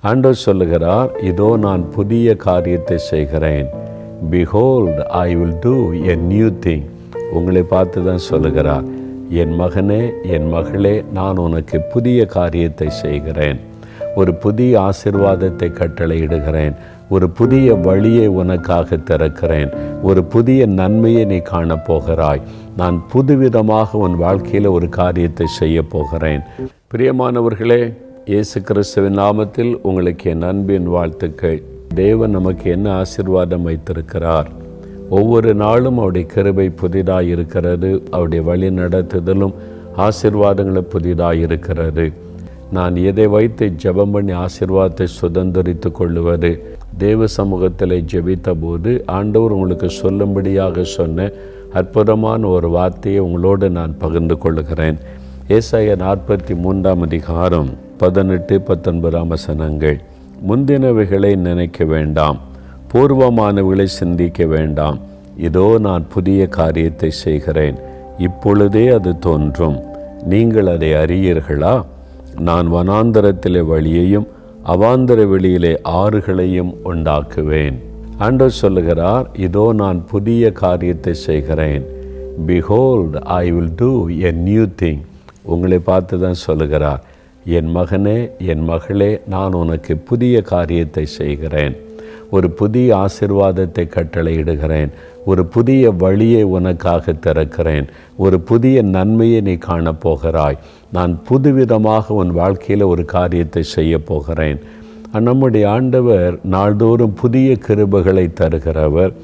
ஆண்டவர் சொல்லுகிறார், இதோ நான் புதிய காரியத்தை செய்கிறேன். Behold, I will do a new thing. உங்களை பார்த்து தான் சொல்லுகிறார், என் மகனே, என் மகளே, நான் உனக்கு புதிய காரியத்தை செய்கிறேன். ஒரு புதிய ஆசீர்வாதத்தை கட்டளையிடுகிறேன். ஒரு புதிய வழியை உனக்காக திறக்கிறேன். ஒரு புதிய நன்மையை நீ காணப்போகிறாய். நான் புதுவிதமாக உன் வாழ்க்கையில் ஒரு காரியத்தை செய்ய போகிறேன். பிரியமானவர்களே, இயேசு கிறிஸ்துவின் நாமத்தில் உங்களுக்கு என் அன்பின் வாழ்த்துக்கள். தேவன் நமக்கு என்ன ஆசீர்வாதம் வைத்திருக்கிறார். ஒவ்வொரு நாளும் அவருடைய கிருபை புதிதாக இருக்கிறது. அவருடைய வழி நடத்துதலும் ஆசீர்வாதங்களும் புதிதாக இருக்கிறது. நான் எதை வைத்து ஜெபம் பண்ணி ஆசீர்வாதத்தை சுதந்திரித்து கொள்ளுவது? தேவ சமூகத்தில் ஜெபித்த போது ஆண்டவர் உங்களுக்கு சொல்லும்படியாக சொன்ன அற்புதமான ஒரு வார்த்தையை உங்களோடு நான் பகிர்ந்து கொள்ளுகிறேன். ஏசாயா 43 அதிகாரம் 18-19 வசனங்கள். முந்தினவைகளை நினைக்க வேண்டாம், பூர்வமானவைகளை சிந்திக்க வேண்டாம். இதோ நான் புதிய காரியத்தை செய்கிறேன், இப்பொழுதே அது தோன்றும், நீங்கள் அதை அறியீர்களா? நான் வனாந்தரத்திலே வழியையும் அவாந்தர வெளியிலே ஆறுகளையும் உண்டாக்குவேன். ஆண்டவர் சொல்லுகிறார், இதோ நான் புதிய காரியத்தை செய்கிறேன். Behold, I will do a new thing. உங்களை பார்த்து தான் சொல்லுகிறார், என் மகனே, என் மகளே, நான் உனக்கு புதிய காரியத்தை செய்கிறேன். ஒரு புதிய ஆசீர்வாதத்தை கட்டளையிடுகிறேன். ஒரு புதிய வழியை உனக்காக திறக்கிறேன். ஒரு புதிய நன்மையை நீ காணப்போகிறாய். நான் புதுவிதமாக உன் வாழ்க்கையில் ஒரு காரியத்தை செய்ய போகிறேன். நம்முடைய ஆண்டவர் நாள்தோறும் புதிய கிருபைகளை தருகிறவர்.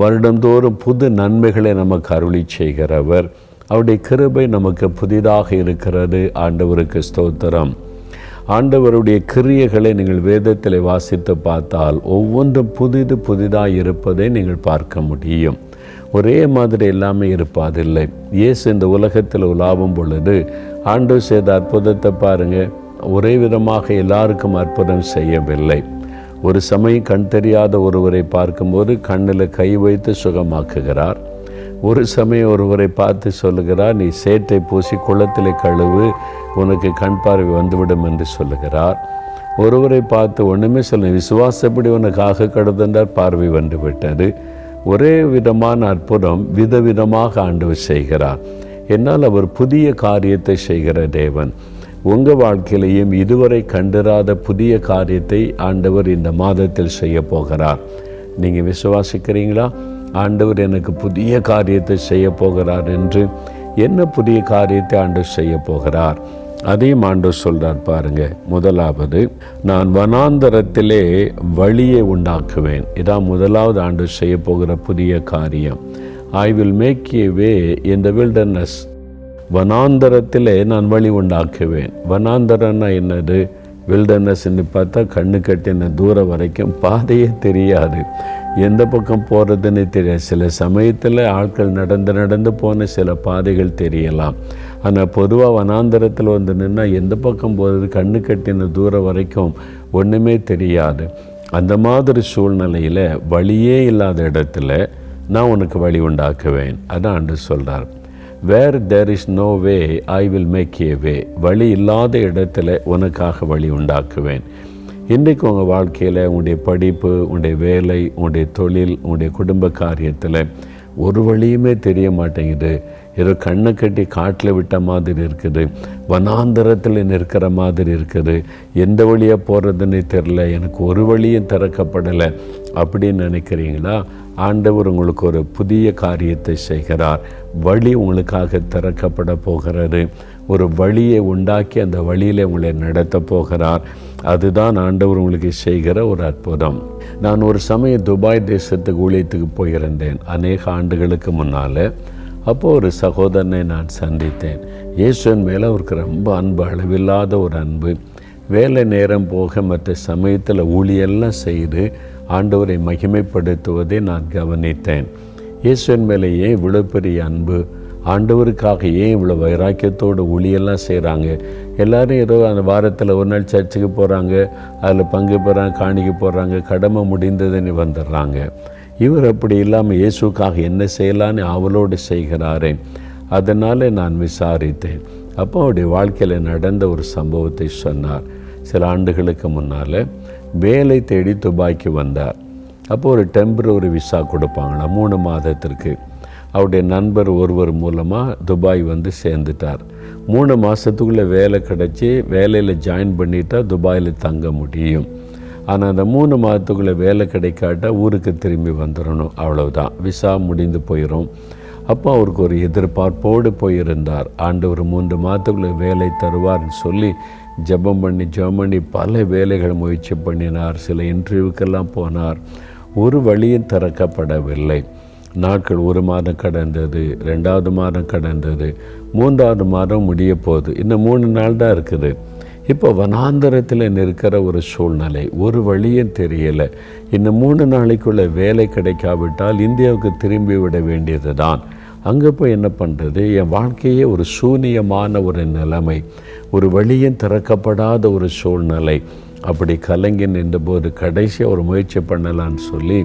வருடந்தோறும் புது நன்மைகளை நமக்கு அருளி செய்கிறவர். அவருடைய கிருபை நமக்கு புதிதாக இருக்கிறது. ஆண்டவருக்கு ஸ்தோத்திரம். ஆண்டவருடைய கிரியைகளை நீங்கள் வேதத்தில் வாசித்து பார்த்தால் ஒவ்வொன்றும் புதிதாக இருப்பதை நீங்கள் பார்க்க முடியும். ஒரே மாதிரி எல்லாமே இருப்பதில்லை. இயேசு இந்த உலகத்தில் உலாவும் பொழுது ஆண்டவர் செய்த அற்புதத்தை பாருங்கள். ஒரே விதமாக எல்லாருக்கும் அற்புதம் செய்யவில்லை. ஒரு சமயம் கண் தெரியாத ஒருவரை பார்க்கும்போது கண்ணில் கை வைத்து சுகமாக்குகிறார். ஒரு சமயம் ஒருவரை பார்த்து சொல்லுகிறார், நீ சேற்றை பூசி குளத்தில் கழுவு, உனக்கு கண் பார்வை வந்துவிடும் என்று சொல்லுகிறார். ஒருவரை பார்த்து ஒன்றுமே சொல்ல, விசுவாசப்படி உனக்காக கடந்தார், பார்வை வந்து விட்டது. ஒரே விதமான அற்புதம் விதவிதமாக ஆண்டவர் செய்கிறார். என்னால் அவர் புதிய காரியத்தை செய்கிற தேவன். உங்கள் வாழ்க்கையிலையும் இதுவரை கண்டிராத புதிய காரியத்தை ஆண்டவர் இந்த மாதத்தில் செய்ய போகிறார். நீங்கள் விசுவாசிக்கிறீங்களா? ஆண்டவர் எனக்கு புதிய காரியத்தை செய்ய போகிறார் என்று. என்ன புதிய காரியத்தை ஆண்டவர் செய்ய போகிறார்? அதையும் ஆண்டவர் சொல்கிறார் பாருங்க. முதலாவது, நான் வனாந்தரத்திலே வழியை உண்டாக்குவேன். இதான் முதலாவது ஆண்டவர் செய்ய போகிற புதிய காரியம். I will make a way in the wilderness. வனாந்தரத்திலே நான் வழி உண்டாக்குவேன். வனாந்தரம்னா என்னது? வில்டர்னஸ்ன்னு பார்த்தா கண்ணு கட்டின தூரம் வரைக்கும் பாதையே தெரியாது, எந்த பக்கம் போகிறதுன்னு தெரியாது. சில சமயத்தில் ஆட்கள் நடந்து போன சில பாதைகள் தெரியலாம். ஆனால் பொதுவாக வனாந்தரத்தில் வந்து நின்னால் எந்த பக்கம் போகிறது கண்ணு கட்டின தூரம் வரைக்கும் ஒன்றுமே தெரியாது. அந்த மாதிரி சூழ்நிலையில் வழியே இல்லாத இடத்துல நான் உனக்கு வழி உண்டாக்குவேன். அதான் ஆண்டவர் சொல்கிறார். Where there is no way I will make a way. வழி இல்லாத இடத்துல உனக்காக வழி உண்டாக்குவேன். இன்றைக்கு உங்கள் வாழ்க்கையில் உங்களுடைய படிப்பு, உங்களுடைய வேலை, உங்களுடைய தொழில், உங்களுடைய குடும்ப காரியத்தில் ஒரு வழியுமே தெரிய மாட்டேங்குது. ஏதோ கண்ணை கட்டி காட்டில் விட்ட மாதிரி இருக்குது, வனாந்தரத்தில் நிற்கிற மாதிரி இருக்குது, எந்த வழியாக போகிறதுன்னு தெரில, எனக்கு ஒரு வழியும் திறக்கப்படலை அப்படின்னு நினைக்கிறீங்களா? ஆண்டவர் உங்களுக்கு ஒரு புதிய காரியத்தை செய்கிறார். வழி உங்களுக்காக திறக்கப்பட போகிறது. ஒரு வழியை உண்டாக்கி அந்த வழியில் உங்களை நடத்த போகிறார். அதுதான் ஆண்டவர் உங்களுக்கு செய்கிற ஒரு அற்புதம். நான் ஒரு சமயம் துபாய் தேசத்துக்கு ஊழியத்துக்கு போயிருந்தேன், அநேக ஆண்டுகளுக்கு முன்னால். அப்போது ஒரு சகோதரனை நான் சந்தித்தேன். இயேசுவின் மேலே அவருக்கு ரொம்ப அன்பு, அளவில்லாத ஒரு அன்பு. வேலை நேரம் போக மற்ற சமயத்தில் ஊழியெல்லாம் செய்து ஆண்டவரை மகிமைப்படுத்துவதை நான் கவனித்தேன். இயேசுவின் மேலே ஏன் இவ்வளோ பெரிய அன்பு, ஆண்டவருக்காக ஏன் இவ்வளோ வைராக்கியத்தோடு ஊழியெல்லாம் செய்கிறாங்க? எல்லோரும் ஏதோ அந்த வாரத்தில் ஒரு நாள் சர்ச்சுக்கு போகிறாங்க, அதில் பங்கு பெறாங்க, காணிக்க போடுறாங்க, கடமை முடிந்ததுன்னு வந்துடுறாங்க. இவர் அப்படி இல்லாமல் இயேசுக்காக என்ன செய்யலான்னு அவளோடு செய்கிறாரே. அதனால் நான் விசாரித்தேன். அப்போ அவருடைய வாழ்க்கையில் நடந்த ஒரு சம்பவத்தை சொன்னார். சில ஆண்டுகளுக்கு முன்னால் வேலை தேடி துபாய்க்கு வந்தார். அப்போது ஒரு டெம்பரரி விசா கொடுப்பாங்களா 3 மாதத்திற்கு. அவருடைய நண்பர் ஒருவர் மூலமாக துபாய் வந்து சேர்ந்துட்டார். 3 மாதத்துக்குள்ளே வேலை கிடச்சி வேலையில் ஜாயின் பண்ணிட்டா துபாயில் தங்க முடியும். ஆனால் அந்த 3 மாதத்துக்குள்ளே வேலை கிடைக்காட்டா ஊருக்கு திரும்பி வந்துடணும், அவ்வளவுதான், விசா முடிந்து போயிடும். அப்போ அவருக்கு ஒரு எதிர்பார்ப்போடு போயிருந்தார். ஆண்டவர் 3 மாதத்துக்குள்ளே வேலை தருவார்னு சொல்லி ஜெபம் பண்ணி பல வேலைகள் முயற்சி பண்ணினார். சில இன்டர்வியூக்கெல்லாம் போனார். ஒரு வழியும் திறக்கப்படவில்லை. நாட்கள் 1 மாதம் கடந்தது, 2வது மாதம் கடந்தது, 3வது மாதம் முடிய போகுது. இன்னும் 3 நாள் தான் இருக்குது. இப்போ வனாந்தரத்தில் நிற்கிற ஒரு சூழ்நிலை, ஒரு வழியும் தெரியலை. இன்னும் 3 நாளைக்குள்ளே வேலை கிடைக்காவிட்டால் இந்தியாவுக்கு திரும்பி விட வேண்டியது தான். அங்கே போய் என்ன பண்ணுறது? என் வாழ்க்கையே ஒரு சூனியமான ஒரு நிலைமை, ஒரு வழியும் திறக்கப்படாத ஒரு சூழ்நிலை. அப்படி கலங்கி நின்றபோது கடைசியாக ஒரு முயற்சி பண்ணலான்னு சொல்லி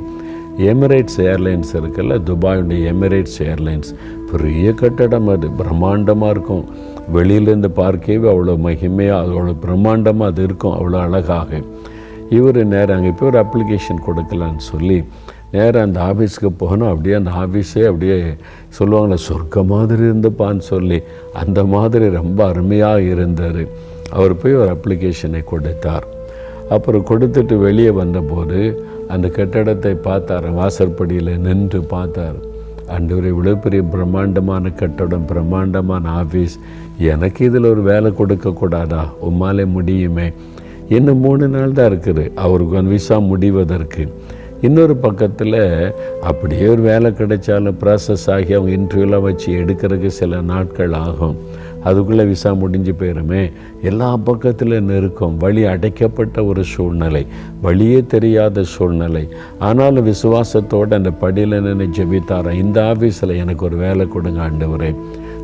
எமிரேட்ஸ் ஏர்லைன்ஸ் இருக்குல்ல, துபாயுடைய எமிரேட்ஸ் ஏர்லைன்ஸ், பெரிய கட்டடம், அது பிரம்மாண்டமாக இருக்கும். வெளியிலேருந்து பார்க்கவே அவ்வளோ மகிமையாக அவ்வளோ பிரம்மாண்டமாக அது இருக்கும், அவ்வளோ அழகாக. இவர் நேரம் அங்கே போய் ஒரு அப்ளிகேஷன் கொடுக்கலான்னு சொல்லி நேராக அந்த ஆஃபீஸுக்கு போனால் அப்படியே அந்த ஆஃபீஸே அப்படியே சொல்லுவாங்களே சொர்க்க மாதிரி இருந்துப்பான்னு சொல்லி அந்த மாதிரி ரொம்ப அருமையாக இருந்தார். அவர் போய் ஒரு அப்ளிகேஷனை கொடுத்தார். அப்புறம் கொடுத்துட்டு வெளியே வந்தபோது அந்த கட்டடத்தை பார்த்தார். வாசற்படியில் நின்று பார்த்தார். ஆண்டவரே, இவ்வளோ பெரிய பிரம்மாண்டமான கட்டடம், பிரம்மாண்டமான ஆஃபீஸ், எனக்கு இதில் ஒரு வேலை கொடுக்கக்கூடாதா? உம்மாலே முடியுமே. இன்னும் 3 நாள் தான் இருக்குது அவருக்கு விசா முடிவதற்கு. இன்னொரு பக்கத்தில் அப்படியே ஒரு வேலை கிடைச்சாலும் ப்ராசஸ் ஆகி அவங்க இன்டர்வியூலாம் வச்சு எடுக்கிறதுக்கு சில நாட்கள் ஆகும். அதுக்குள்ளே விசா முடிஞ்சு போயிருமே. எல்லா பக்கத்தில் நெருக்கம், வழி அடைக்கப்பட்ட ஒரு சூழ்நிலை, வழியே தெரியாத சூழ்நிலை. ஆனாலும் விசுவாசத்தோடு அந்த படியில் நின்று ஜெபித்தாரேன், இந்த ஆஃபீஸில் எனக்கு ஒரு வேலை கொடுங்க ஆண்டவரே,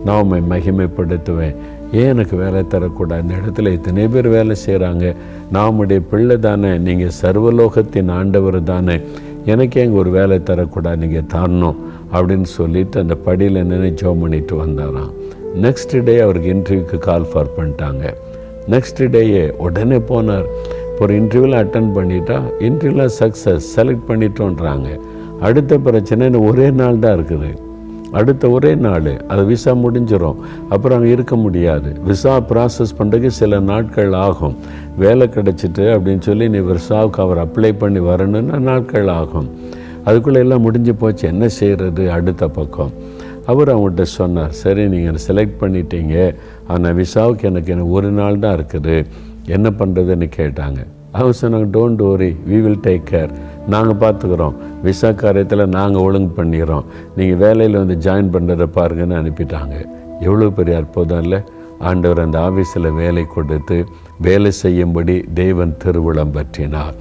நான் உம்மை மகிமைப்படுத்துவேன். ஏன் எனக்கு வேலை தரக்கூடாது? இந்த இடத்துல இத்தனை பேர் வேலை செய்கிறாங்க, நான் உடைய பிள்ளை தானே, நீங்கள் சர்வலோகத்தின் ஆண்டவர் தானே, எனக்கு எங்கே ஒரு வேலை தரக்கூடாது, நீங்கள் தரணும் அப்படின்னு சொல்லிட்டு அந்த படியில் நின்று ஜெபம் பண்ணிட்டு வந்தாராம். நெக்ஸ்ட் டே அவருக்கு இன்டர்வியூக்கு கால் ஃபார் பண்ணிட்டாங்க. நெக்ஸ்ட் டேயே உடனே போனார். ஒரு இன்டர்வியூவில் அட்டன் பண்ணிட்டா இன்டர்வியூவில் சக்ஸஸ், செலக்ட் பண்ணிட்டோன்றாங்க. அடுத்த பிரச்சனை ஒரே நாள் தான் இருக்குது. அடுத்த ஒரே நாள் அது விசா முடிஞ்சிடும். அப்புறம் அங்கே இருக்க முடியாது. விசா ப்ராசஸ் பண்ணுறதுக்கு சில நாட்கள் ஆகும். வேலை கிடச்சிட்டு அப்படின்னு சொல்லி நீ விசாவுக்கு அவர் அப்ளை பண்ணி வரணுன்னா நாட்கள் ஆகும். அதுக்குள்ளே எல்லாம் முடிஞ்சு போச்சு, என்ன செய்கிறது? அடுத்த பக்கம் அவர் அவங்கள்ட்ட சொன்னார், சரி நீங்கள் செலக்ட் பண்ணிட்டீங்க, ஆனால் விசாவுக்கு எனக்கு 1 நாள் தான் இருக்குது, என்ன பண்ணுறதுன்னு கேட்டாங்க. அவங்க சொன்னாங்க, don't worry, we will take care, நாங்கள் பார்த்துக்குறோம், விசா காரியத்தில் நாங்கள் ஒழுங்கு பண்ணிடுறோம், நீங்கள் வேலையில் வந்து ஜாயின் பண்ணுறதை பாருங்கன்னு அனுப்பிட்டாங்க. எவ்வளோ பெரிய அற்புதம் இல்லை? ஆண்டவர் அந்த ஆஃபீஸில் வேலை கொடுத்து வேலை செய்யும்படி தேவன் திருவுளம் பற்றினார்.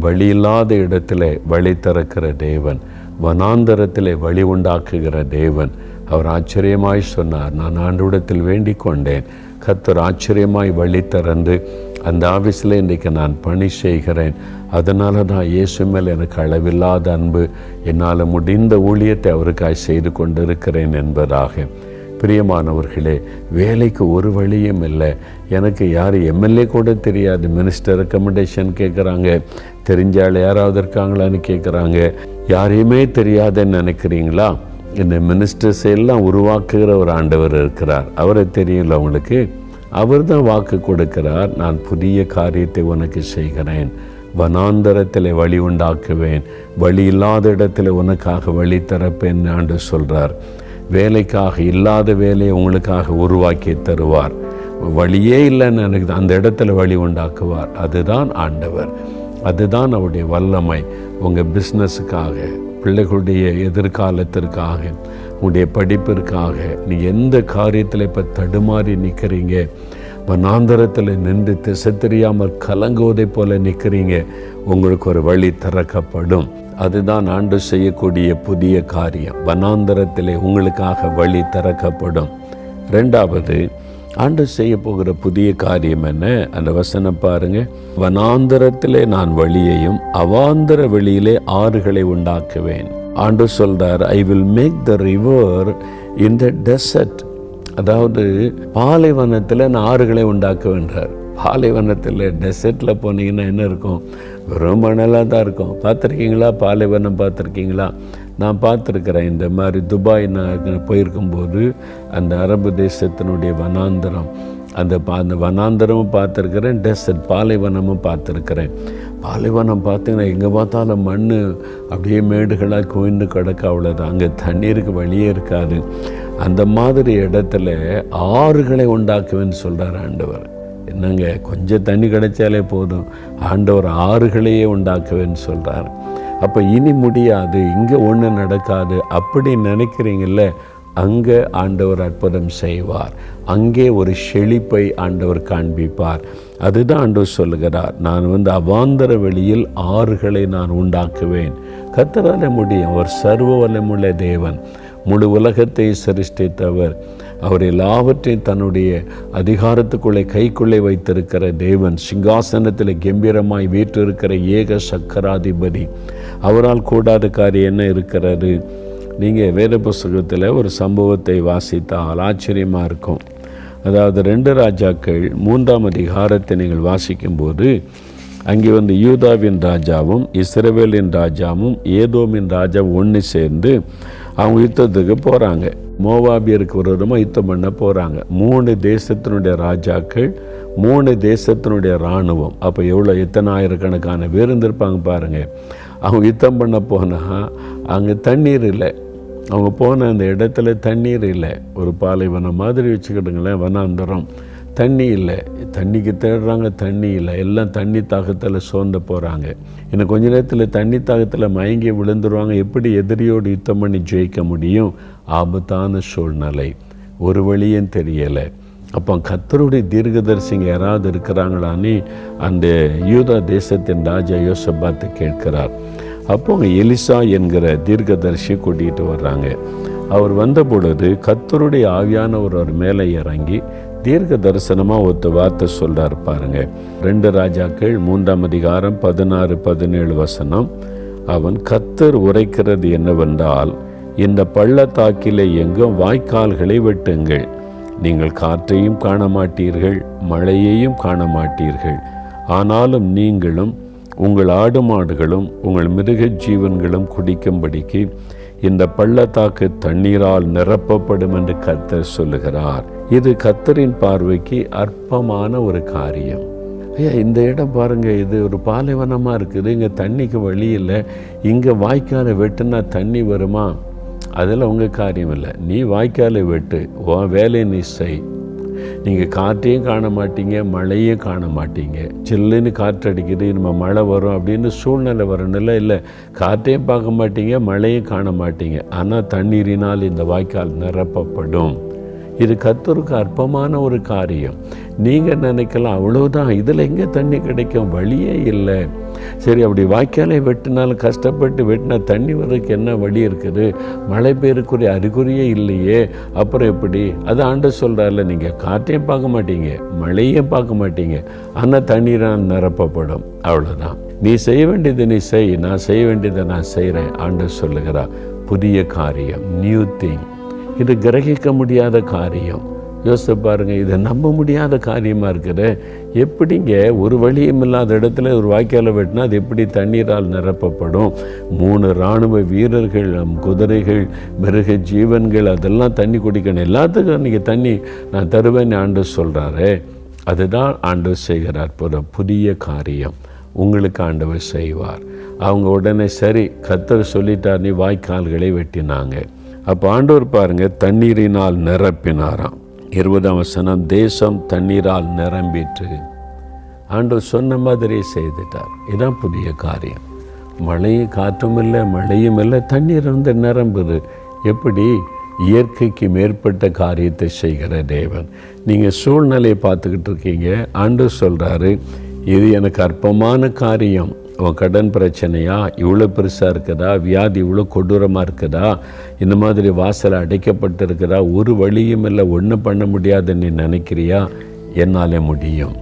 வழி இல்லாத இடத்துல வழி திறக்கிற தேவன், வனாந்தரத்திலே வழி உண்டாக்குகிற தேவன். அவர் ஆச்சரியமாய் சொன்னார், நான் ஆண்டவரிடத்தில் வேண்டிக் கொண்டேன், கர்த்தர் ஆச்சரியமாய் வழி திறந்து அந்த ஆஃபீஸில் இன்றைக்கு நான் பணி செய்கிறேன். அதனால தான் இயேசு மேல் எனக்கு அளவில்லாத அன்பு, என்னால் முடிந்த ஊழியத்தை அவருக்காய் செய்து கொண்டிருக்கிறேன் என்பதாக. பிரியமானவர்களே, வேலைக்கு ஒரு வழியும் இல்லை. எனக்கு யார் எம்எல்ஏ கூட தெரியாது, மினிஸ்டர் ரெக்கமெண்டேஷன் கேட்குறாங்க, தெரிஞ்சால் யாராவது இருக்காங்களான்னு கேட்குறாங்க. யாரையுமே தெரியாதுன்னு நினைக்கிறீங்களா? இந்த மினிஸ்டர்ஸ் எல்லாம் உருவாக்குகிற ஒரு ஆண்டவர் இருக்கிறார். அவரை தெரியல உங்களுக்கு? அவர் தான் வாக்கு கொடுக்கிறார், நான் புதிய காரியத்தை உனக்கு செய்கிறேன், வனாந்தரத்தில் வழி உண்டாக்குவேன், வழி இல்லாத இடத்துல உனக்காக வழி திறப்பேன் ஆண்டு சொல்கிறார். வேலைக்காக இல்லாத வேலையை உங்களுக்காக உருவாக்கி தருவார். வழியே இல்லைன்னு எனக்கு அந்த இடத்துல வழி உண்டாக்குவார். அதுதான் ஆண்டவர், அதுதான் அவருடைய வல்லமை. உங்கள் பிஸ்னஸுக்காக, பிள்ளைகளுடைய எதிர்காலத்திற்காக, உங்களுடைய படிப்பிற்காக, நீங்கள் எந்த காரியத்தில் இப்போ தடுமாறி நிற்கிறீங்க, வனாந்தரத்தில் நின்று திசை தெரியாமல் கலங்குவதை போல நிற்கிறீங்க, உங்களுக்கு ஒரு வழி திறக்கப்படும். அதுதான் ஆண்டு செய்யக்கூடிய புதிய காரியம். வனாந்தரத்திலே உங்களுக்காக வழி திறக்கப்படும். 2வது, ஆண்டு செய்ய போகிற புதிய காரியம் என்ன? அந்த வசனம் பாருங்க. வனாந்தரத்திலே நான் வழியையும் அவாந்தர வெளியிலே ஆறுகளை உண்டாக்குவேன். ஆண்டு சொல்றார், I will make the river in the desert. அதாவது பாலைவனத்தில் நான் ஆறுகளை உண்டாக்குவேன்றார். பாலைவனத்தில் டெசர்ட்டில் போனீங்கன்னா என்ன இருக்கும்? வெறும் மணலாக தான் இருக்கும். பார்த்துருக்கீங்களா? பாலைவனம் பார்த்துருக்கீங்களா? நான் பார்த்துருக்குறேன். இந்த மாதிரி துபாய் நான் போயிருக்கும்போது அந்த அரபு தேசத்தினுடைய வனாந்தரம், அந்த வனாந்தரமும் பார்த்துருக்குறேன், டெசர்ட் பாலைவனமும் பார்த்துருக்குறேன். பாலைவனம் பார்த்தீங்கன்னா எங்கே பார்த்தாலும் மண் அப்படியே மேடுகளாக குவிந்து கிடக்க, அவ்வளோதான். அங்கே தண்ணீருக்கு வழியே இருக்காது. அந்த மாதிரி இடத்துல ஆறுகளை உண்டாக்குவேன்னு சொல்கிறார் ஆண்டவர். என்னங்க, கொஞ்சம் தண்ணி கிடைச்சாலே போதும், ஆண்டவர் ஆறுகளையே உண்டாக்குவேன்னு சொல்கிறார். அப்போ இனி முடியாது, இங்கே ஒன்றும் நடக்காது அப்படி நினைக்கிறீங்கள, அங்கே ஆண்டவர் அற்புதம் செய்வார். அங்கே ஒரு செழிப்பை ஆண்டவர் காண்பிப்பார். அதுதான் ஆண்டவர் சொல்லுகிறார், நான் அவாந்தர வெளியில் ஆறுகளை நான் உண்டாக்குவேன். கர்த்தரால முடியும். அவர் சர்வ வல்லமுள்ள தேவன், முழு உலகத்தை சிருஷ்டித்தவர், அவர் எல்லாவற்றையும் தன்னுடைய அதிகாரத்துக்குள்ளே கைக்குள்ளே வைத்திருக்கிற தேவன், சிங்காசனத்தில் கம்பீரமாய் வீற்றிருக்கிற ஏக சக்கராதிபதி. அவரால் கூடாத காரியம் என்ன இருக்கிறது? நீங்கள் வேத புஸ்தகத்தில் ஒரு சம்பவத்தை வாசித்தால் ஆச்சரியமாக இருக்கும். அதாவது 2 ராஜாக்கள் 3ஆம் அதிகாரத்தை நீங்கள் வாசிக்கும்போது அங்கே யூதாவின் ராஜாவும் இஸ்ரவேலின் ராஜாவும் ஏதோமின் ராஜாவும் ஒன்று சேர்ந்து அவங்க யுத்தத்துக்கு போகிறாங்க. மோவாபியருக்கு விரோதமாக யுத்தம் பண்ண போகிறாங்க. 3 தேசத்தினுடைய ராஜாக்கள், 3 தேசத்தினுடைய இராணுவம். அப்போ எத்தனை ஆயிரக்கணக்கான பேர் இருந்திருப்பாங்க பாருங்கள். அவங்க யுத்தம் பண்ண போனால் அங்கே தண்ணீர் இல்லை. அவங்க போன அந்த இடத்துல தண்ணீர் இல்லை. ஒரு பாலைவனம் மாதிரி வச்சுக்கிட்டுங்களேன், வனாந்தரம். தண்ணி இல்லை, தண்ணிக்கு தேடுறாங்க, தண்ணி இல்லை. எல்லாம் தண்ணி தாகத்தில் சோர்ந்து போகிறாங்க. இன்னும் கொஞ்ச நேரத்தில் தண்ணி தாகத்தில் மயங்கி விழுந்துருவாங்க. எப்படி எதிரியோடு யுத்தம் பண்ணி ஜெயிக்க முடியும்? ஆபத்தான சூழ்நிலை, ஒரு வழியும் தெரியலை. அப்போ கர்த்தருடைய தீர்க்கதரிசிங்க யாராவது இருக்கிறாங்களான்னு அந்த யூதா தேசத்தின் ராஜா யோசபாத்து கேட்கிறார். அப்போ அவங்க எலிசா என்கிற தீர்க்கதரிசி கூட்டிகிட்டு வர்றாங்க. அவர் வந்த பொழுது கர்த்தருடைய ஆவியானவர் அவர் மேலே இறங்கி தீர்க்க தரிசனமாக ஒரு வார்த்தை சொல்கிறார் பாருங்க. 2 ராஜாக்கள் 3ஆம் அதிகாரம் 16-17 வசனம். அவன் கர்த்தர் உரைக்கிறது என்னவென்றால், இந்த பள்ளத்தாக்கிலே எங்கும் வாய்க்கால்களை வெட்டுங்கள். நீங்கள் காற்றையும் காண மாட்டீர்கள், மழையையும் காண மாட்டீர்கள். ஆனாலும் நீங்களும் உங்கள் ஆடு மாடுகளும் உங்கள் மிருக ஜீவன்களும் குடிக்கும்படிக்கு இந்த பள்ளத்தாக்கு தண்ணீரால் நிரப்பப்படும் என்று கர்த்தர் சொல்லுகிறார். இது கர்த்தரின் பார்வைக்கு அற்பமான ஒரு காரியம். ஐயா, இந்த இடம் பாருங்கள், இது ஒரு பாலைவனமாக இருக்குது, இங்கே தண்ணிக்கு வழி இல்லை, இங்கே வாய்க்காலை வெட்டுனா தண்ணி வருமா? அதில் உங்கள் காரியம் இல்லை. நீ வாய்க்காலை வெட்டு, உன் வேலையை நீ செய். நீங்கள் காற்றையும் காண மாட்டீங்க, மழையும் காண மாட்டீங்க. சில்லுன்னு காற்று அடிக்குது, நம்ம மழை வரும் அப்படின்னு சூழ்நிலை வரணும்ல. இல்லை, காற்றையும் பார்க்க மாட்டீங்க, மழையும் காண மாட்டீங்க. ஆனால் தண்ணீரினால் இந்த வாய்க்கால் நிரப்பப்படும். இது கர்த்தருக்கு அற்பமான ஒரு காரியம். நீங்கள் நினைக்கலாம் அவ்வளோதான், இதில் எங்கே தண்ணி கிடைக்கும்? வழியே இல்லை. சரி, அப்படி வாய்க்காலை வெட்டினாலும் கஷ்டப்பட்டு வெட்டினா தண்ணி வர்றதுக்கு என்ன வழி இருக்குது? மழை பெய்யறக்குரிய அறிகுறியே இல்லையே, அப்புறம் எப்படி? அது ஆண்டவர் சொல்கிறார்ல, நீங்கள் காற்றையும் பார்க்க மாட்டீங்க, மழையும் பார்க்க மாட்டீங்க, ஆனால் தண்ணீரால் நிரப்பப்படும். அவ்வளோதான். நீ செய்ய வேண்டியது நீ செய், நான் செய்ய வேண்டியதை நான் செய்கிறேன். ஆண்டவர் சொல்லுகிறார், புதிய காரியம், நியூ திங். இது கிரகிக்க முடியாத காரியம். யோசித்து பாருங்கள், இதை நம்ப முடியாத காரியமாக இருக்குது. எப்படிங்க ஒரு வழியும் இல்லாத இடத்துல ஒரு வாய்க்காலை வெட்டினா அது எப்படி தண்ணீரால் நிரப்பப்படும்? 3 இராணுவ வீரர்கள், குதிரைகள், மிருக ஜீவன்கள் அதெல்லாம் தண்ணி குடிக்கணும். எல்லாத்துக்கும் இன்றைக்கி தண்ணி நான் தருவேன்னு ஆண்டவர் சொல்கிறாரு. அதுதான் ஆண்டவர் செய்கிறார். புதிய காரியம் உங்களுக்கு ஆண்டவர் செய்வார். அவங்க உடனே சரி, கர்த்தர் சொல்லிட்டார், நீ வாய்க்கால்களை வெட்டினாங்க. அப்போ ஆண்டவர் பாருங்கள், தண்ணீரினால் நிரப்பினாராம். 20ஆம் வசனம், தேசம் தண்ணீரால் நிரம்பிற்று. ஆண்டவர் சொன்ன மாதிரியே செய்துட்டார். இதுதான் புதிய காரியம். மழையும் காற்றும் இல்லை, மழையும் இல்லை, தண்ணீர் நிரம்புது. எப்படி? இயற்கைக்கு மேற்பட்ட காரியத்தை செய்கிற தேவன். நீங்கள் சூழ்நிலையை பார்த்துக்கிட்டு இருக்கீங்க. ஆண்டவர் சொல்கிறாரு, இது எனக்கு அற்பமான காரியம். உன் கடன் பிரச்சனையா இவ்வளோ பெருசாக இருக்குதா? வியாதி இவ்வளோ கொடூரமாக இருக்குதா? இந்த மாதிரி வாசலை அடைக்கப்பட்டு இருக்குதா? ஒரு வழியும் இல்லை, ஒன்றும் பண்ண முடியாதுன்னு நீ நினைக்கிறியா? என்னால் முடியும்.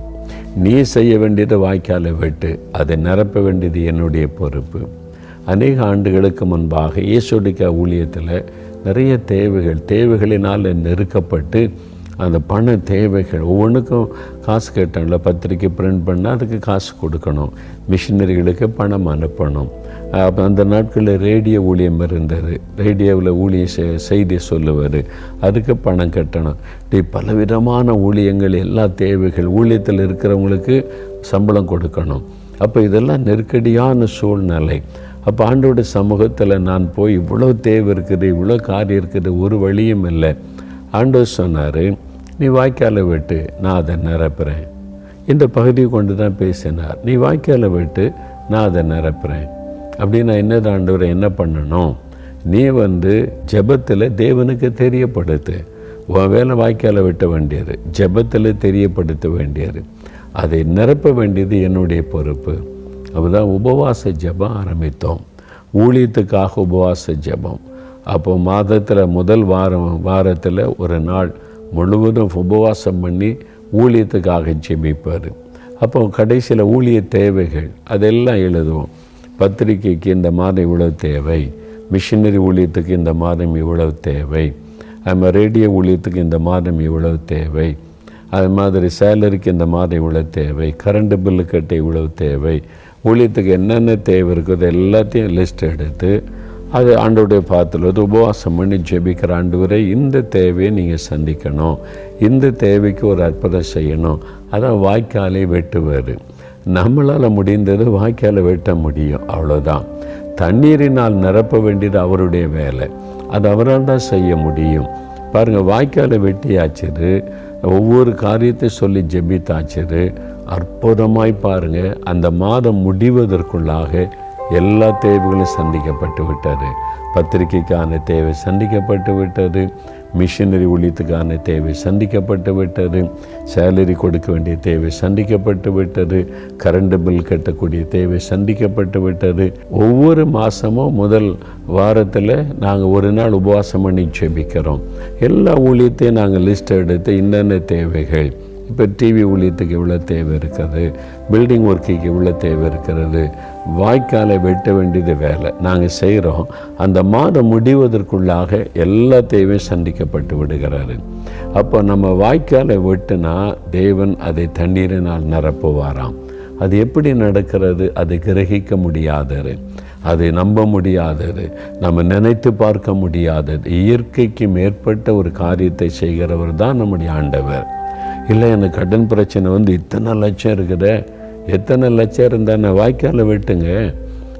நீ செய்ய வேண்டியது வாய்க்காலை வெட்டு, அதை நிரப்ப வேண்டியது என்னுடைய பொறுப்பு. அநேக ஆண்டுகளுக்கு முன்பாக இயேசுடைய ஊழியத்தில் நிறைய தேவைகளினால் நெருக்கப்பட்டு அந்த பண தேவைகள் ஒவ்வொன்றுக்கும் காசு கேட்டாங்கள, பத்திரிக்கை பிரிண்ட் பண்ணால் அதுக்கு காசு கொடுக்கணும், மிஷினரிகளுக்கு பணம் அனுப்பணும். அந்த நாட்களில் ரேடியோ ஊழியம் இருந்தது, ரேடியோவில் செய்தி சொல்லுவார், அதுக்கு பணம் கட்டணும். பலவிதமான ஊழியங்கள், எல்லா தேவைகள், ஊழியத்தில் இருக்கிறவங்களுக்கு சம்பளம் கொடுக்கணும். அப்போ இதெல்லாம் நெருக்கடியான சூழ்நிலை. அப்போ ஆண்டோட சமூகத்தில் நான் போய் இவ்வளோ தேவை இருக்குது, இவ்வளோ காரியம் இருக்குது, ஒரு வழியும் இல்லை. ஆண்டவர் சொன்னார், நீ வாய்க்காலை விட்டு நான் அதை நிரப்புறேன். இந்த பகுதியை கொண்டு தான் பேசினார். நீ வாய்க்காலை விட்டு நான் அதை நிரப்புறேன். அப்படின்னா என்னது ஆண்டவரை, என்ன பண்ணணும்? நீ ஜெபத்தில் தேவனுக்கு தெரியப்படுத்து. உன் வேலை வாய்க்காலை விட்ட வேண்டியது, ஜெபத்தில் தெரியப்படுத்த வேண்டியது, அதை நிரப்ப வேண்டியது என்னுடைய பொறுப்பு. அப்போதான் உபவாச ஜெபம் ஆரம்பித்தோம், ஊழியத்துக்காக உபவாச ஜெபம். அப்போ மாதத்தில் முதல் வாரத்தில் ஒரு நாள் முழுவதும் உபவாசம் பண்ணி ஊழியத்துக்காக ஜெபிப்பார். அப்போ கடைசியில் ஊழிய தேவைகள் அதெல்லாம் எழுதுவோம். பத்திரிக்கைக்கு இந்த மாதம் இவ்வளவு தேவை, மிஷினரி ஊழியத்துக்கு இந்த மாதம் இவ்வளவு தேவை, ரேடியோ ஊழியத்துக்கு இந்த மாதம் இவ்வளவு தேவை, அது மாதிரி சேலரிக்கு இந்த மாதம் இவ்வளோ தேவை, கரண்ட் பில்லு கட்ட இவ்வளவு தேவை, ஊழியத்துக்கு என்னென்ன தேவை இருக்குதோ எல்லாத்தையும் லிஸ்ட் எடுத்து அது ஆண்டோடைய பாத்திரம் உபவாசம் பண்ணி ஜெபிக்கிற, ஆண்டவரே இந்த தேவையை நீங்கள் சந்திக்கணும், இந்த தேவைக்கு ஒரு அற்புதம் செய்யணும். அதான் வாய்க்காலை வெட்டுவார். நம்மளால் முடிந்தது வாய்க்காலை வெட்ட முடியும், அவ்வளோதான். தண்ணீரினால் நிரப்ப வேண்டியது அவருடைய வேலை, அது அவரால் தான் செய்ய முடியும். பாருங்கள், வாய்க்காலை வெட்டியாச்சுது, ஒவ்வொரு காரியத்தை சொல்லி ஜெபித்தாச்சுது. அற்புதமாய் பாருங்கள், அந்த மாதம் முடிவதற்குள்ளாக எல்லா தேவைகளும் சந்திக்கப்பட்டு விட்டது. பத்திரிகைக்கான தேவை சந்திக்கப்பட்டு விட்டது, மிஷினரி ஊழியத்துக்கான தேவை சந்திக்கப்பட்டு விட்டது, சேலரி கொடுக்க வேண்டிய தேவை சந்திக்கப்பட்டு விட்டது, கரண்ட் பில் கட்டக்கூடிய தேவை சந்திக்கப்பட்டு விட்டது. ஒவ்வொரு மாதமும் முதல் வாரத்தில் நாங்கள் ஒரு நாள் உபவாசம் பண்ணி ஜெபிக்கிறோம். எல்லா ஊழியத்தையும் நாங்கள் லிஸ்ட் எடுத்து என்னென்ன தேவைகள், இப்போ டிவி ஊழியத்துக்கு இவ்வளோ தேவை இருக்கிறது, பில்டிங் ஒர்க்குக்கு இவ்வளோ தேவை இருக்கிறது, வாய்க்காலை வெட்ட வேண்டியது வேலை நாங்கள் செய்கிறோம். அந்த மாதம் முடிவதற்குள்ளாக எல்லா தேவையும் சந்திக்கப்பட்டு விடுகிறாரு. அப்போ நம்ம வாய்க்காலை வெட்டினா தேவன் அதை தண்ணீரினால் நிரப்புவாராம். அது எப்படி நடக்கிறது? அது கிரகிக்க முடியாதது, அதை நம்ப முடியாதது, நம்ம நினைத்து பார்க்க முடியாதது, இயற்கைக்கு மேற்பட்ட ஒரு காரியத்தை செய்கிறவர் தான் நம்முடைய ஆண்டவர். இல்லை, எனக்கு கடன் பிரச்சனை இத்தனை லட்சம் இருக்குதே, எத்தனை லட்சம் இருந்தால் நான் வாய்க்காலை வெட்டுங்க,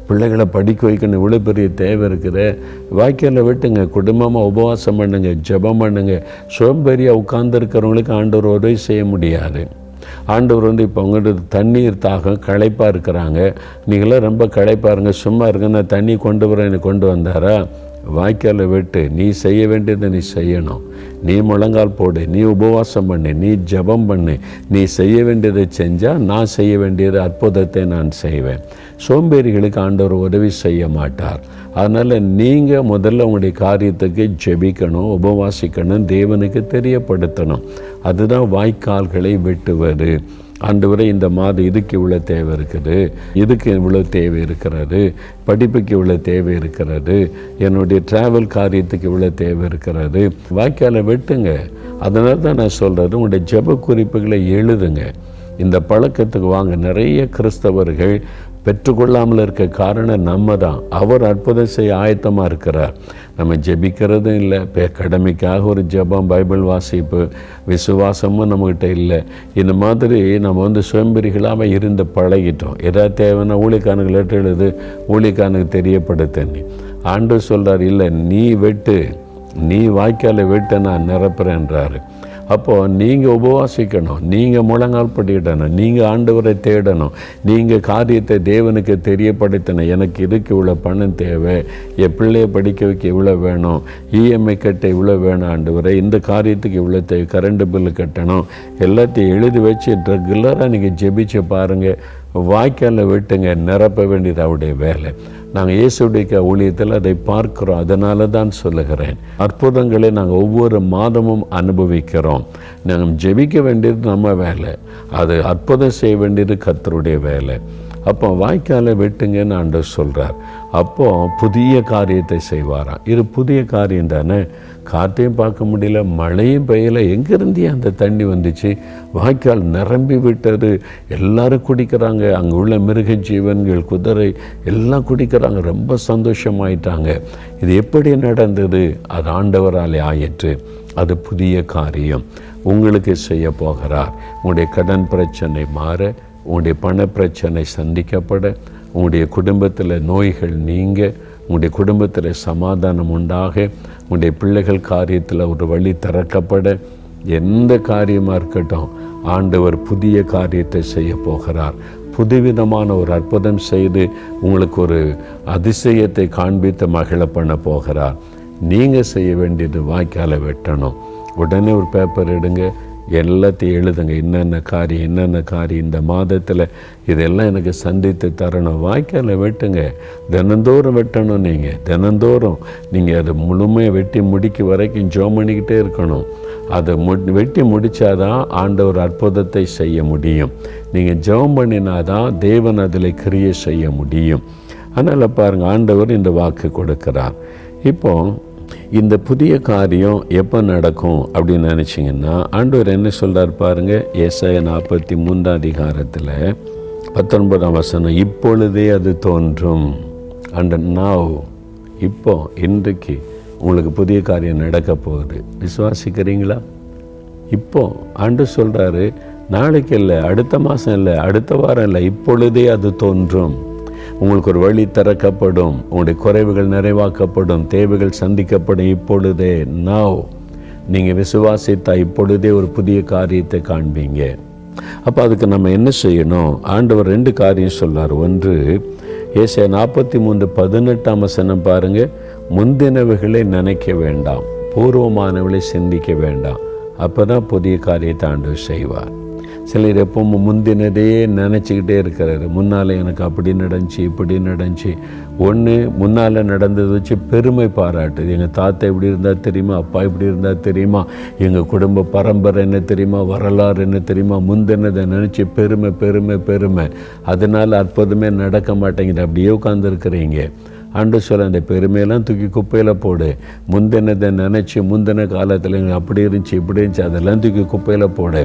பிள்ளைகளை படிக்க வைக்கணும், இவ்வளோ பெரிய தேவை இருக்குது, வாய்க்காலை வெட்டுங்க, குடும்பமாக உபவாசம் பண்ணுங்க, ஜெபம் பண்ணுங்க. சோம்பேறியாக உட்கார்ந்துருக்கிறவங்களுக்கு ஆண்டவர் உதவி செய்ய முடியாது. ஆண்டவர் இப்போ அவங்களுக்கு தண்ணீர் தாகம், களைப்பாக இருக்கிறாங்க, நீங்களாம் ரொம்ப களைப்பாக இருங்க, சும்மா இருங்க, நான் தண்ணி கொண்டு வரேன், எனக்கு கொண்டு வந்தாரா? வாய்க்காலை வெட்டு, நீ செய்ய வேண்டியதை நீ செய்யணும், நீ முழங்கால் போடு, நீ உபவாசம் பண்ணு, நீ ஜெபம் பண்ணு, நீ செய்ய வேண்டியதை செஞ்சால் நான் செய்ய வேண்டியது அற்புதத்தை நான் செய்வேன். சோம்பேறிகளுக்கு ஆண்டவர் உதவி செய்ய மாட்டார். அதனால் நீங்கள் முதல்ல உங்களுடைய காரியத்துக்கு ஜெபிக்கணும், உபவாசிக்கணும், தேவனுக்கு தெரியப்படுத்தணும். அதுதான் வாய்க்கால்களை வெட்டுவது. ஆண்டவரே, இந்த மாதம் இதுக்கு இவ்வளோ தேவை இருக்குது, இதுக்கு இவ்வளோ தேவை இருக்கிறது, படிப்புக்கு இவ்வளோ தேவை இருக்கிறது, என்னுடைய ட்ராவல் காரியத்துக்கு இவ்வளோ தேவை இருக்கிறது. வாய்க்காலை வெட்டுங்க. அதனால தான் நான் சொல்கிறது, உங்களுடைய ஜெப குறிப்புகளை எழுதுங்க. இந்த பழக்கத்துக்கு வாங்க. நிறைய கிறிஸ்தவர்கள் பெற்றுக்கொள்ளாமல் இருக்க காரணம் நம்ம தான். அவர் அற்புதம் செய்ய ஆயத்தமாக இருக்கிறார், நம்ம ஜெபிக்கிறதும் இல்லை. இப்போ கடமைக்காக ஒரு ஜெபம், பைபிள் வாசிப்பு, விசுவாசமும் நம்மக்கிட்ட இல்லை. இந்த மாதிரி நம்ம சோம்பேறிகளாக இருந்து பழகிட்டோம். எதாவது தேவைன்னா ஊழியக்காரனுக்கு லெட்டர் எழுது, ஊழியக்காரனுக்கு தெரியப்படுத்தன்னு. ஆண்டவர் சொல்கிறார், இல்லை நீ வெட்டு, நீ வாய்க்காலை வெட்ட நான் நிரப்புறேன்றாரு. அப்போது நீங்கள் உபவாசிக்கணும், நீங்கள் முழங்கால் படிக்கிடணும், நீங்கள் ஆண்டவரை தேடணும், நீங்கள் காரியத்தை தேவனுக்கு தெரியப்படுத்தணும். எனக்கு இதுக்கு இவ்வளோ பணம் தேவை, என் பிள்ளையை படிக்க வைக்க இவ்வளோ வேணும், இஎம்ஐ கட்ட இவ்வளோ வேணும் ஆண்டவரை, இந்த காரியத்துக்கு இவ்வளோ தேவை, கரண்ட் பில்லு கட்டணும், எல்லாத்தையும் எழுதி வச்சு ரெகுலராக நீங்கள் ஜெபிச்சு பாருங்கள். வாய்க்காலில் விட்டுங்க, நிரப்ப வேண்டியது அவருடைய வேலை. நாங்கள் இயேசுடைய ஊழியத்தில் அதை பார்க்கிறோம். அதனால தான் சொல்லுகிறேன், அற்புதங்களை நாங்கள் ஒவ்வொரு மாதமும் அனுபவிக்கிறோம். நாங்கள் ஜெபிக்க வேண்டியது நம்ம வேலை, அது அற்புதம் செய்ய வேண்டியது கர்த்தருடைய வேலை. அப்போ வாய்க்காலை வெட்டுங்கன்னு ஆண்டவர் சொல்கிறார். அப்போ புதிய காரியத்தை செய்வாராம். இது புதிய காரியம் தானே. காற்றையும் பார்க்க முடியல, மழையும் பெய்யலை, எங்கேருந்தே அந்த தண்ணி வந்துச்சு? வாய்க்கால் நிரம்பி விட்டது. எல்லாரும் குடிக்கிறாங்க, அங்கே உள்ள மிருக ஜீவன்கள், குதிரை எல்லாம் குடிக்கிறாங்க, ரொம்ப சந்தோஷமாயிட்டாங்க. இது எப்படி நடந்தது? அது ஆண்டவராலே ஆயிற்று. அது புதிய காரியம் உங்களுக்கு செய்ய போகிறார். உங்களுடைய கடன் பிரச்சனை மாற, உங்களுடைய பண பிரச்சனை சந்திக்கப்பட, உங்களுடைய குடும்பத்தில் நோய்கள் நீங்க, உங்களுடைய குடும்பத்தில் சமாதானம் உண்டாக, உங்களுடைய பிள்ளைகள் காரியத்தில் ஒரு வழி திறக்கப்பட, எந்த காரியமாக இருக்கட்டும் ஆண்டவர் புதிய காரியத்தை செய்ய போகிறார். புதுவிதமான ஒரு அற்புதம் செய்து உங்களுக்கு ஒரு அதிசயத்தை காண்பித்து மகிழ பண்ண போகிறார். நீங்கள் செய்ய வேண்டியது வாய்க்காலை வெட்டணும். உடனே ஒரு பேப்பர் எடுங்க, எல்லாத்தையும் எழுதுங்க. என்னென்ன காரியம் இந்த மாதத்தில் இதெல்லாம் எனக்கு சந்தித்து தரணும். வாய்க்காலை வெட்டுங்க, தினந்தோறும் வெட்டணும். தினந்தோறும் நீங்கள் அதை முழுமையாக வெட்டி முடிக்க வரைக்கும் ஜெபம் பண்ணிக்கிட்டே இருக்கணும். அதை வெட்டி முடித்தாதான் ஆண்டவர் அற்புதத்தை செய்ய முடியும். நீங்கள் ஜெபம் பண்ணினாதான் தேவன் அதில் கிரியை செய்ய முடியும். அதனால் பாருங்கள், ஆண்டவர் இந்த வாக்கு கொடுக்கிறார். இப்போ இந்த புதிய காரியம் எப்போ நடக்கும் அப்படின்னு நினச்சிங்கன்னா, ஆண்டவர் என்ன சொல்கிறார் பாருங்கள். ஏசாயா 43 அதிகாரத்தில் 19ஆம் வசனம், இப்பொழுதே அது தோன்றும். அண்ட் நாவ், இப்போ இன்றைக்கு உங்களுக்கு புதிய காரியம் நடக்க போகுது. விசுவாசிக்கிறீங்களா? இப்போ ஆண்டவர் சொல்கிறாரு, நாளைக்கு இல்லை, அடுத்த மாதம் இல்லை, அடுத்த வாரம் இல்லை, இப்பொழுதே அது தோன்றும். உங்களுக்கு ஒரு வழி திறக்கப்படும், உங்களுடைய குறைவுகள் நிறைவாக்கப்படும், தேவைகள் சந்திக்கப்படும். இப்பொழுதே, நாவ், நீங்கள் விசுவாசித்தா இப்பொழுதே ஒரு புதிய காரியத்தை காண்பீங்க. அப்போ அதுக்கு நம்ம என்ன செய்யணும்? ஆண்டவர் 2 காரியம் சொன்னார். ஒன்று, ஏசாயா 43:18ஆம் வசனம் பாருங்கள். முந்தினவைகளை நினைக்க வேண்டாம், பூர்வமானவளை சிந்திக்க வேண்டாம். அப்போ தான் புதிய காரியத்தை ஆண்டவர் செய்வார். சிலர் எப்பவும் முந்தினதே நினச்சிக்கிட்டே இருக்கிறாரு. முன்னால் எனக்கு அப்படி நடந்துச்சு, இப்படி நடந்துச்சு. ஒன்று, முன்னால் நடந்தது வச்சு பெருமை பாராட்டுது. எங்கள் தாத்தா இப்படி இருந்தால் தெரியுமா, அப்பா இப்படி இருந்தால் தெரியுமா, எங்கள் குடும்ப பரம்பரை என்ன தெரியுமா, வரலாறு என்ன தெரியுமா, முந்தினதை நினச்சி பெருமை பெருமை பெருமை. அதனால் அற்புதமே நடக்க மாட்டேங்குது. அப்படியே உட்காந்துருக்குறீங்க. ஆண்டவர் சொல்ல, அந்த பெருமையெல்லாம் தூக்கி குப்பையில் போடு. முந்தினதை நினச்சி, முந்தின காலத்தில் அப்படி இருந்துச்சு இப்படி இருந்துச்சு, அதெல்லாம் தூக்கி குப்பையில் போடு.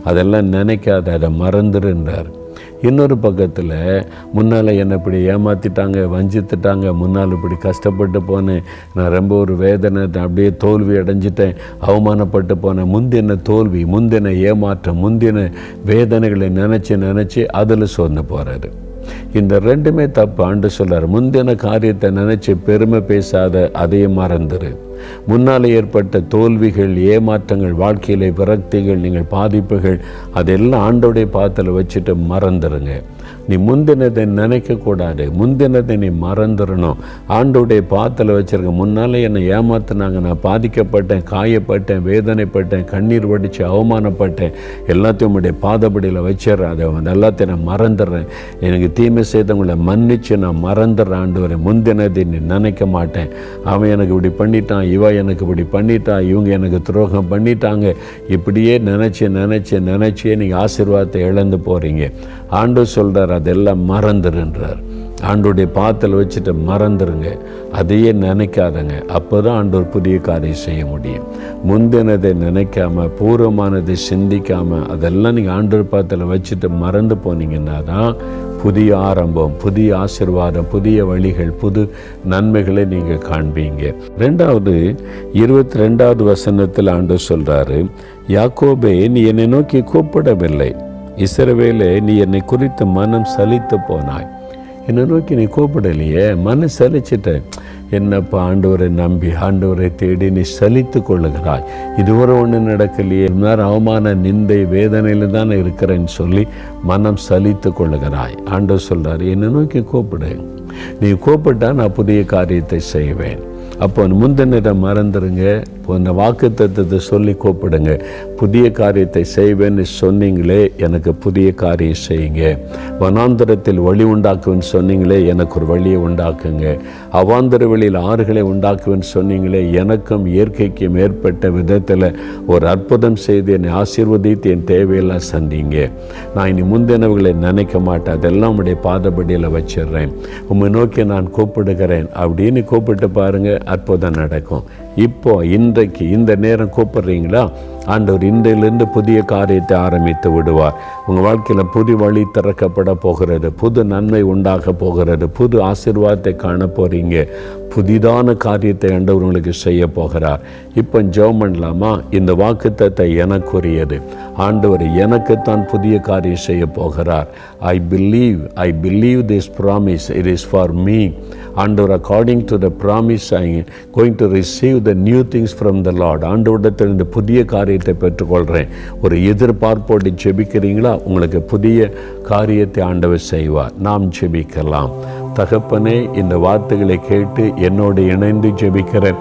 அதெல்லாம் நினைக்காத, அதை மறந்துருன்றார். இன்னொரு பக்கத்தில், முன்னால் என்னை இப்படி ஏமாற்றிட்டாங்க, வஞ்சித்துட்டாங்க, முன்னால் இப்படி கஷ்டப்பட்டு போனேன், நான் ரொம்ப ஒரு வேதனை, அப்படியே தோல்வி அடைஞ்சிட்டேன், அவமானப்பட்டு போனேன். முந்தின தோல்வி, முந்தின ஏமாற்றம், முந்தின வேதனைகளை நினச்சி அதில் சொன்ன போகிறாரு. இந்த 2மே தப்பு. ஆண்டவர் சொல்றார், முந்தின காரியத்தை நினைச்சு பெருமை பேசாத, அதையும் மறந்துரு. முன்னால் ஏற்பட்ட தோல்விகள், ஏமாற்றங்கள், வாழ்க்கையிலே விரக்திகள், நீங்கள் பாதிப்புகள், அதெல்லாம் ஆண்டோடைய பாதத்தில் வச்சுட்டு மறந்துடுங்க. நீ முந்தினதை நினைக்கக்கூடாது, முந்தினதை நீ மறந்துடணும். ஆண்டோடைய பாதத்தில் வச்சுருக்க. முன்னால் என்னை ஏமாத்தினாங்க, நான் பாதிக்கப்பட்டேன், காயப்பட்டேன், வேதனைப்பட்டேன், கண்ணீர் வடித்து அவமானப்பட்டேன், எல்லாத்தையும் உடைய பாதப்படியில் வச்சிடறேன். அதை எல்லாத்தையும் நான் மறந்துடுறேன். எனக்கு தீமை செய்தவங்களை மன்னிச்சு நான் மறந்துடுறேன். ஆண்டவரை, முந்தினதை நீ நினைக்க மாட்டேன். அவன் எனக்கு இப்படி பண்ணிட்டான், இவ எனக்கு இப்படி பண்ணிட்டா, இவங்க எனக்கு துரோகம் பண்ணிட்டாங்க, இப்படியே நினச்சே நீங்கள் ஆசீர்வாதத்தை இழந்து போகிறீங்க. ஆண்டவர் சொல்கிறார், அதெல்லாம் மறந்துருன்றார். ஆண்டோடைய பாத்தில் வச்சுட்டு மறந்துருங்க, அதையே நினைக்காதங்க. அப்போ தான் ஆண்டவர் புதிய காரியம் செய்ய முடியும். முந்தினதை நினைக்காம, பூர்வமானதை சிந்திக்காமல், அதெல்லாம் நீங்கள் ஆண்டவர் பாத்தில் வச்சுட்டு மறந்து போனீங்கன்னா தான் புதிய ஆரம்பம், புதிய ஆசீர்வாதம், புதிய வழிகள், புது நன்மைகளை நீங்கள் காண்பீங்க. 2வது 22வது வசனத்தில் ஆண்டவர் சொல்கிறாரு, யாக்கோபே, நீ என்னை நோக்கி கூப்பிடவில்லை, இஸ்ரவேலே, நீ என்னை குறித்து மனம் சலித்து போனாய். என்னை நோக்கி நீ கூப்பிடலையே, மனம் சலிச்சிட்ட. என்னப்பா, ஆண்டவரை நம்பி, ஆண்டவரை தேடி நீ சலித்து கொள்ளுகிறாய், இதுவரை ஒன்று நடக்கலையே, நேரம் அவமான நிந்தை வேதனையில் தான் இருக்கிறேன்னு சொல்லி மனம் சலித்து கொள்ளுகிறாய். ஆண்டவர் சொல்கிறார், என்னை நோக்கி கூப்பிடு. நீ கூப்பிட்டா நான் புதிய காரியத்தை செய்வேன். அப்போ முந்தினரை மறந்துடுங்க. இந்த வாக்கு தத்துவத்தை சொல்லி கூப்பிடுங்க. புதிய காரியத்தை செய்வேன்னு சொன்னீங்களே, எனக்கு புதிய காரியம் செய்யுங்க. வனாந்தரத்தில் வழி உண்டாக்குவேன்னு சொன்னீங்களே, எனக்கு ஒரு வழியை உண்டாக்குங்க. அவாந்தர வெளியில் ஆறுகளை உண்டாக்குவேன்னு சொன்னீங்களே, எனக்கும் இயற்கைக்கும் ஏற்பட்ட விதத்தில் ஒரு அற்புதம் செய்து என்னை ஆசீர்வதித்து என் தேவையெல்லாம் சந்திங்க. நான் இனி முந்தினவர்களை நினைக்க மாட்டேன், அதெல்லாம் உடைய பாதபடியில் வச்சிடுறேன், உம்மை நோக்கி நான் கூப்பிடுகிறேன் அப்படின்னு கூப்பிட்டு பாருங்க, அற்புதம் நடக்கும். இப்போ இன்றைக்கு இந்த நேரம் கூப்பிடுறீங்களா, ஆண்டவர் இன்றையிலிருந்து புதிய காரியத்தை ஆரம்பித்து விடுவார். உங்கள் வாழ்க்கையில் புது வழி திறக்கப்பட போகிறது, புது நன்மை உண்டாக போகிறது, புது ஆசீர்வாதத்தை காண போகிறீங்க, புதிதான காரியத்தை ஆண்டவர் உங்களுக்கு செய்ய போகிறார். இப்போ ஜெபம் பண்ணலாமா? இந்த வாக்குத்தத்தத்தை எனக்குரியது, ஆண்டவர் எனக்குத்தான் புதிய காரியம் செய்ய போகிறார். I believe this promise, it is for me. ஆண்டவர், according to the promise I going to receive the new things from the lord. ஆண்டவரிடத்தில் இந்த புதிய காரியத்தை பெற்றுக்கொள்கிறேன். ஒரு எதிர்பார்ப்போடு ஜெபிக்கிறீங்களா? உங்களுக்கு புதிய காரியத்தை ஆண்டவர் செய்வார். நாம் ஜெபிக்கலாம். தகப்பனே, இந்த வார்த்தைகளை கேட்டு என்னோடு இணைந்து ஜெபிக்கிற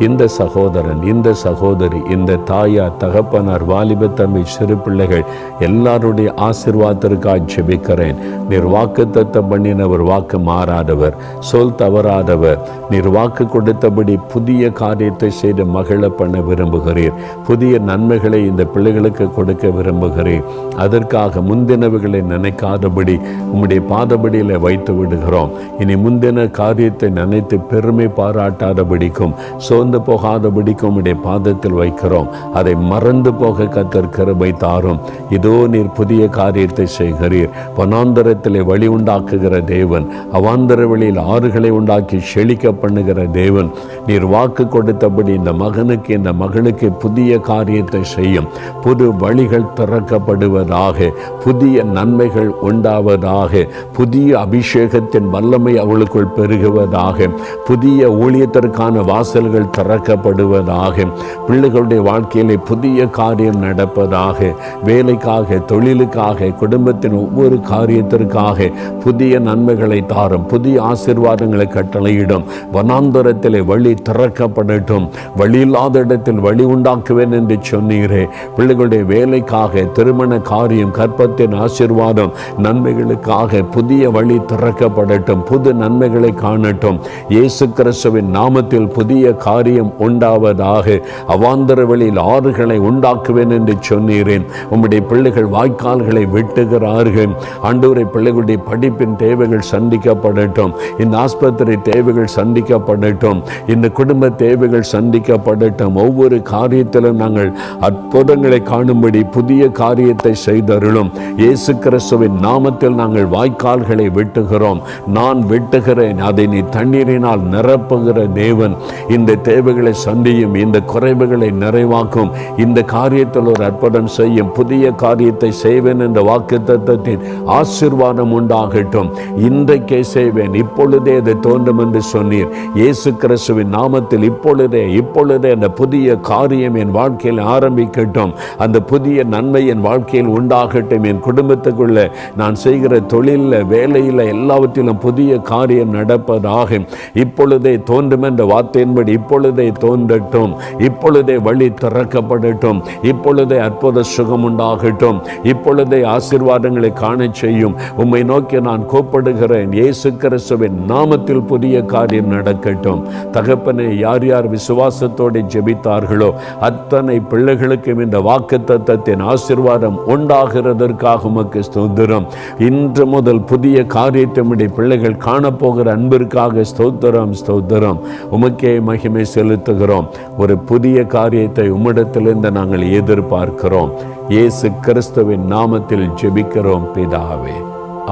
இந்த சகோதரன், இந்த சகோதரி, இந்த தாயார், தகப்பனார், வாலிப தம்பி, சிறு பிள்ளைகள் எல்லாருடைய ஆசீர்வாதத்திற்காக ஜெபிக்கிறேன். நீர் வாக்குத்தத்தம் பண்ணினவர், வாக்கு மாறாதவர், சொல் தவறாதவர். நீர் வாக்கு கொடுத்தபடி புதிய காரியத்தை செய்து மகிழ பண்ண விரும்புகிறீர். புதிய நன்மைகளை இந்த பிள்ளைகளுக்கு கொடுக்க விரும்புகிறீர். அதற்காக முந்தினவைகளை நினைக்காதபடி உம்முடைய பாதபடியில் வைத்து விடுகிறோம். இனி முந்தின காரியத்தை நினைத்து பெருமை பாராட்டாதபடிக்கும் சோர்ந்து போகாதபடிக்கும் உம்முடைய பாதத்தில் வைக்கிறோம். அதை மறந்து போக கர்த்தர் கிருபை தாரும். இதோ நீர் புதிய காரியத்தை செய்கிறீர். வனாந்தரத்திலே வழி உண்டாக்குகிற தேவன், அவாந்தர வழியில் ஆறுகளை உண்டாக்கி செழிக்க பண்ணுகிற தேவன். நீர் வாக்கு கொடுத்தபடி இந்த மகனுக்கு, இந்த மகளுக்கு புதிய காரியத்தை செய்யும். புது வழிகள் திறக்கப்படுவதாக, புதிய நன்மைகள் உண்டாவதாக, புதிய அபிஷேகத்தின் வல்லமை அவளுக்குள் பெருகுவதாக, புதிய ஊழியத்திற்கான வாசல்கள் திறக்கப்படுவதாக, பிள்ளைகளுடைய வாழ்க்கையிலே புதிய காரியம் நடப்பதாக, வேலைக்காக, தொழிலுக்காக, குடும்பத்தின் ஒவ்வொரு காரியத்திற்காக புதிய நன்மைகளை தாரும். புதிய ஆசீர்வாதங்களை கட்டளையிடும். வனாந்தரத்திலே வழி திறக்கப்படட்டும். வழி இல்லாத இடத்தில் வழி உண்டாக்குவேன் என்று சொன்னீரே. பிள்ளைகளுடைய வேலைக்காக, திருமண காரியம், கற்பத்தின் ஆசீர்வாதம், நன்மைகளுக்காக புதிய வழி திறக்கப்படட்டும். புது நன்மைகளை காணட்டும். இயேசு கிறிஸ்துவின் நாமத்தில் புதிய காரியம் உண்டாவதாக. அவாந்தர வழியில் ஆறுகளை உண்டாக்குவேன் என்று சொன்னீரேன். உம்முடைய பிள்ளைகள் வாய்க்கால்களை வெட்டுகிறார்கள். ஆண்டவரே, பிள்ளைகளுடைய படிப்பின் தேவைகள் சந்திக்கப்படட்டும். இந்த ஆஸ்பத்திரி தேவைகள் சந்திக்கப்படட்டும். இந்த குடும்ப தேவைகள் சந்திக்கப்படட்டும். ஒவ்வொரு காரியத்திலும் நாங்கள் அற்புதங்களை காணும்படி புதிய காரியத்தை செய்தருளும். இயேசு கிறிஸ்துவின் நாமத்தில் நாங்கள் வாய்க்கால்களை வெட்டுகிறோம். நான் வெட்டுகிறேன், அதை நீ தண்ணீரினால் நிரப்புகிற தேவன். இந்த தேவைகளை சந்தியும், இந்த குறைவுகளை நிறைவாக்கும். இந்த காரியத்தில் ஒரு அற்புதம் செய்யும். புதிய காரியத்தை செய்வேன் என்ற வாக்குத்தத்தத்தின் ஆசீர்வாதம் உண்டாகட்டும். இன்றைக்கே செய்வேன், இப்பொழுதே அது தோன்றும் என்று சொன்னீர். இயேசு கிறிஸ்துவின் நாமத்தில் இப்பொழுதே அந்த புதிய காரியம் என் வாழ்க்கையில் ஆரம்பிக்கட்டும். அந்த புதிய நன்மை என் வாழ்க்கையில் உண்டாகட்டும். என் குடும்பத்துக்குள்ள நான் செய்கிற தொழிலில், வேலையில், எல்லாவற்றிலும் புதிய காரியம் நடப்பதாக. இப்பொழுதே தோன்றும் என்ற வார்த்தையின்படி இப்பொழுதே தோன்றட்டும். இப்பொழுதே வழி திறக்கப்படட்டும். இப்பொழுதே அற்புத சுகம் உண்டாகட்டும். இப்பொழுதே ஆசீர்வாதங்களை காண செய்யும். உம்மை நோக்கி நான் கூப்பிடுகிறேன். இயேசு கிறிஸ்துவின் நாமத்தில் புதிய காரியம் நடக்கட்டும். தகப்பனே, யார் யார் விசுவாசத்தோடு ஜெபித்தார்களோ அத்தனை பிள்ளைகளுக்கும் இந்த வாக்குத்தத்தத்தின் ஆசீர்வாதம் உண்டாகிறதற்காக உமக்கு ஸ்தோத்திரம். இன்று முதல் புதிய காரியத்தை பிள்ளைகள் காணப்போகிற அன்பிற்காக ஸ்தோத்திரம். உமக்கே மகிமை செலுத்துகிறோம். ஒரு புதிய காரியத்தை உம்மிடத்திலிருந்து நாங்கள் எதிர்பார்க்கிறோம். இயேசு கிறிஸ்துவின் நாமத்தில் ஜெபிக்கிறோம் பிதாவே.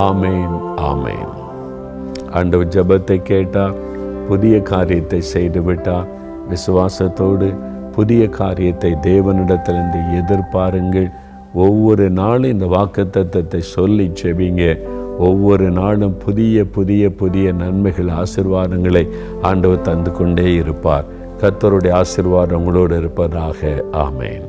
ஆமேன், ஆமேன். ஆண்டவர் ஜெபத்தை கேட்டார், புதிய காரியத்தை செய்து விட்டார். விசுவாசத்தோடு புதிய காரியத்தை தேவனிடத்திலிருந்து எதிர்பாருங்கள். ஒவ்வொரு நாளும் இந்த வாக்குத்தத்தத்தை சொல்லி ஜெபிங்க. ஒவ்வொரு நாளும் புதிய நன்மைகள், ஆசீர்வாதங்களை ஆண்டவர் தந்து கொண்டே இருப்பார். கர்த்தருடைய ஆசீர்வாதம் உங்களோடு இருப்பதாக. ஆமேன்.